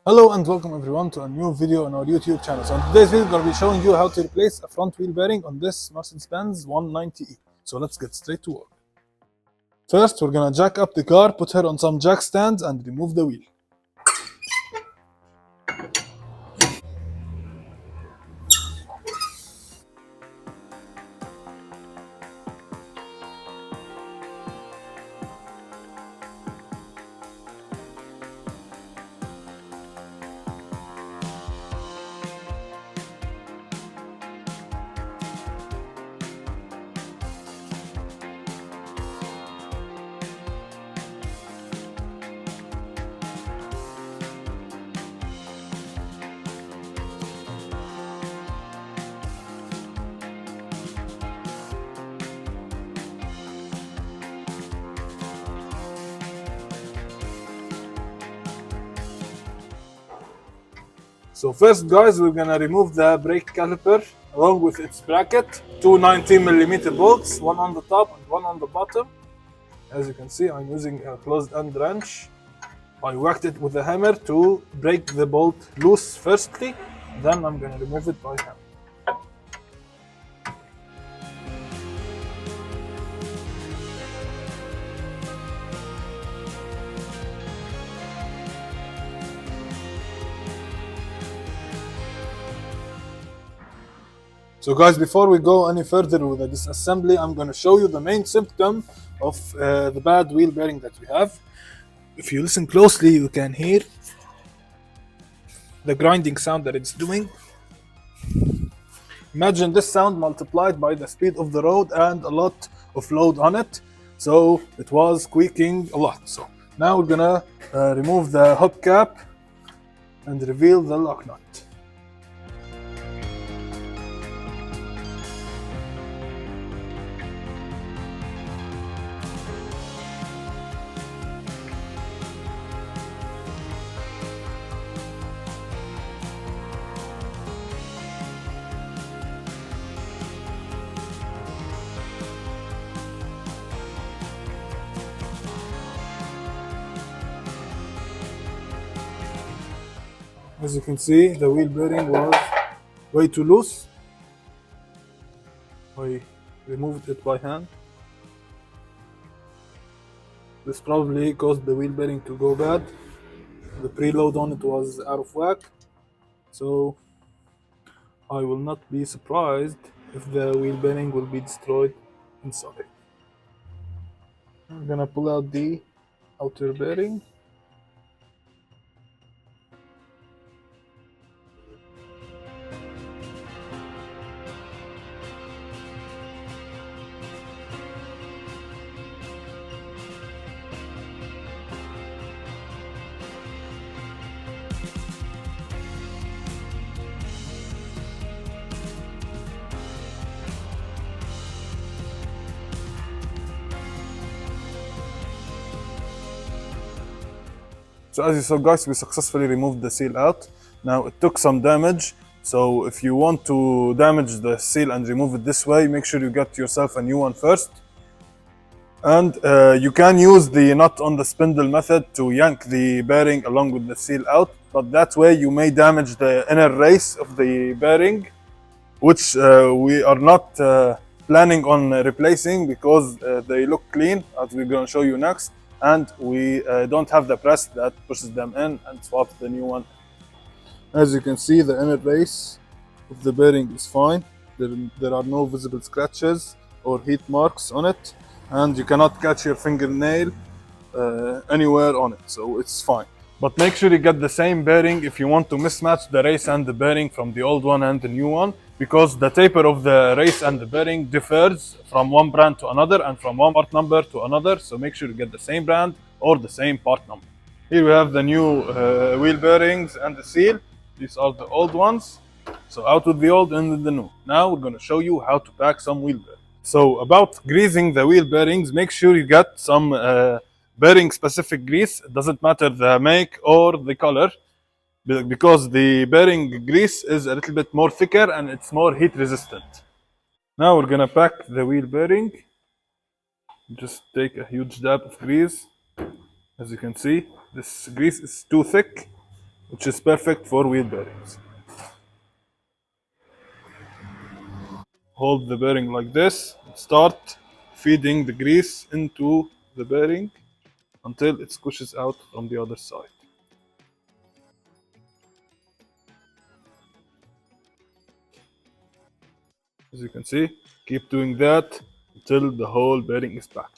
Hello and welcome everyone to a new video on our YouTube channel. So in today's video, I'm going to be showing you how to replace a front wheel bearing on this Mercedes Benz 190E. So let's get straight to work. First, we're going to jack up the car, put her on some jack stands and remove the wheel. So first, guys, we're gonna remove the brake caliper along with its bracket. Two 19mm bolts, one on the top and one on the bottom. As you can see, I'm using a closed end wrench. I whacked it with a hammer to break the bolt loose firstly, then I'm gonna remove it by hand. So guys, before we go any further with the disassembly, I'm going to show you the main symptom of the bad wheel bearing that we have. If you listen closely, you can hear the grinding sound that it's doing. Imagine this sound multiplied by the speed of the road and a lot of load on it. So it was squeaking a lot. So now we're going to remove the hubcap and reveal the lock nut. As you can see, the wheel bearing was way too loose. I removed it by hand. This probably caused the wheel bearing to go bad. The preload on it was out of whack. So I will not be surprised if the wheel bearing will be destroyed inside. I'm gonna pull out the outer bearing. So as you saw, guys, we successfully removed the seal out. Now it took some damage, so if you want to damage the seal and remove it this way, make sure you get yourself a new one first. And you can use the nut on the spindle method to yank the bearing along with the seal out, but that way you may damage the inner race of the bearing, which we are not planning on replacing because they look clean, as we're going to show you next. And we don't have the press that pushes them in and swaps the new one. As you can see, the inner race of the bearing is fine. There are no visible scratches or heat marks on it, and you cannot catch your fingernail anywhere on it, so it's fine. But make sure you get the same bearing if you want to mismatch the race and the bearing from the old one and the new one, because the taper of the race and the bearing differs from one brand to another and from one part number to another, so make sure you get the same brand or the same part number. Here we have the new wheel bearings and the seal. These are the old ones. So out with the old and with the new. Now we're going to show you how to pack some wheel bearings. So about greasing the wheel bearings, make sure you get some bearing specific grease. It doesn't matter the make or the color, because the bearing grease is a little bit more thicker and it's more heat resistant. Now we're gonna pack the wheel bearing. Just take a huge dab of grease. As you can see, this grease is too thick. which is perfect for wheel bearings. Hold the bearing like this, start feeding the grease into the bearing until it squishes out from the other side. As you can see, keep doing that until the whole bearing is back.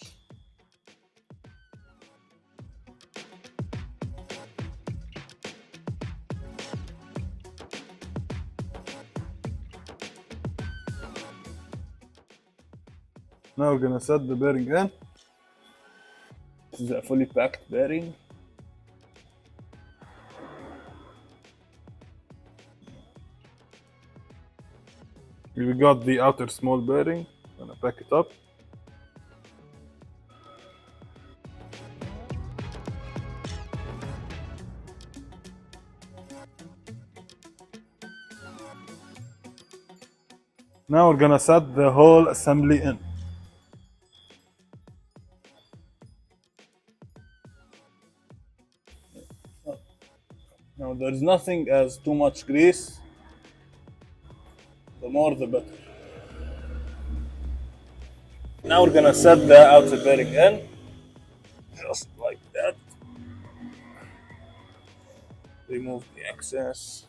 Now we're gonna set the bearing in. This is a fully packed bearing. We got the outer small bearing. Gonna pack it up. Now we're gonna set the whole assembly in. Now there's nothing as too much grease. The more the better. Now we're gonna set the outer bearing in. Just like that. Remove the excess.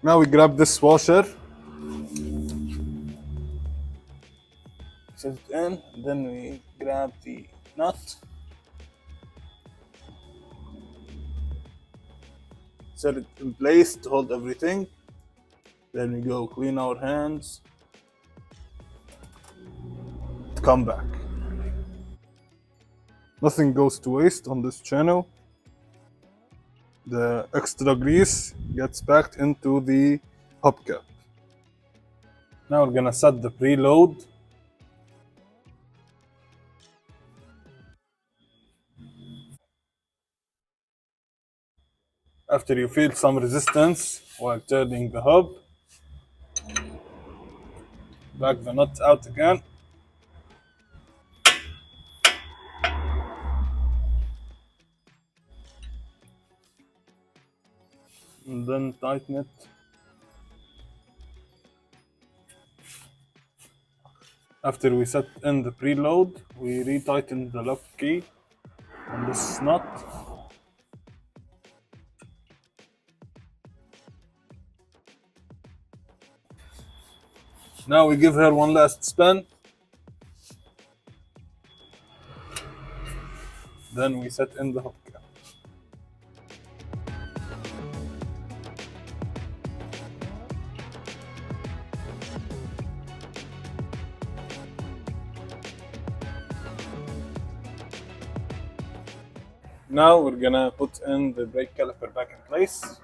Now we grab this washer. Set it in, then we grab the nut. Set it in place to hold everything. Then we go clean our hands. Come back. Nothing goes to waste on this channel. The extra grease gets packed into the hubcap. Now we're gonna set the preload. After you feel some resistance while turning the hub, back the nut out again. And then tighten it. After we set in the preload, we retighten the lock key on this nut. Now we give her one last spin. Then we set in the hubcap. Now we're gonna put in the brake caliper back in place.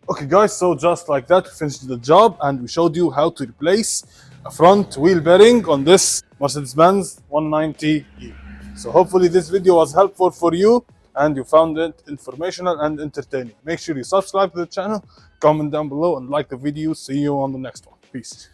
Okay guys, so just like that, we finished the job and we showed you how to replace a front wheel bearing on this Mercedes Benz 190E. So hopefully this video was helpful for you and you found it informational and entertaining. Make sure you subscribe to the channel, comment down below and like the video. See you on the next one. Peace.